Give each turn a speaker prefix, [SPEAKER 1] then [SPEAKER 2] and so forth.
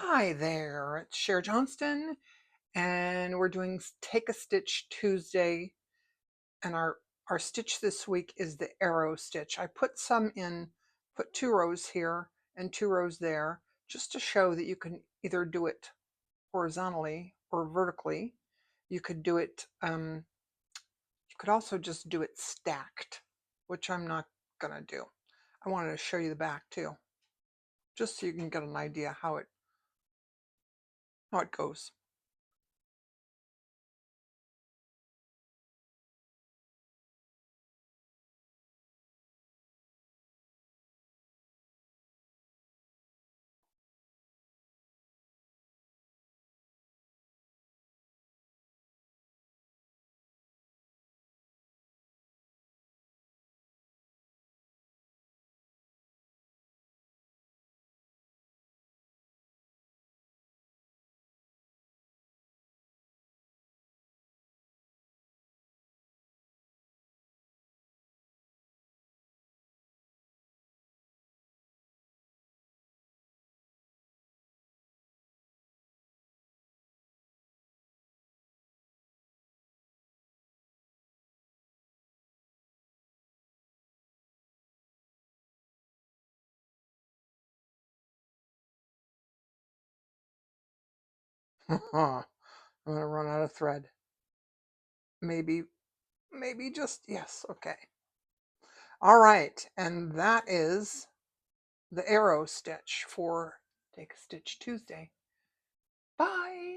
[SPEAKER 1] Hi there, it's Cher Johnston, and we're doing Take a Stitch Tuesday, and our stitch this week is the arrow stitch. I put some in, put 2 rows here and 2 rows there, just to show that you can either do it horizontally or vertically. You could do it, you could also just do it stacked, which I'm not gonna do. I wanted to show you the back too, just so you can get an idea how it goes. I'm gonna run out of thread. Maybe, maybe just, yes, okay. All right, and that is the arrow stitch for Take a Stitch Tuesday. Bye.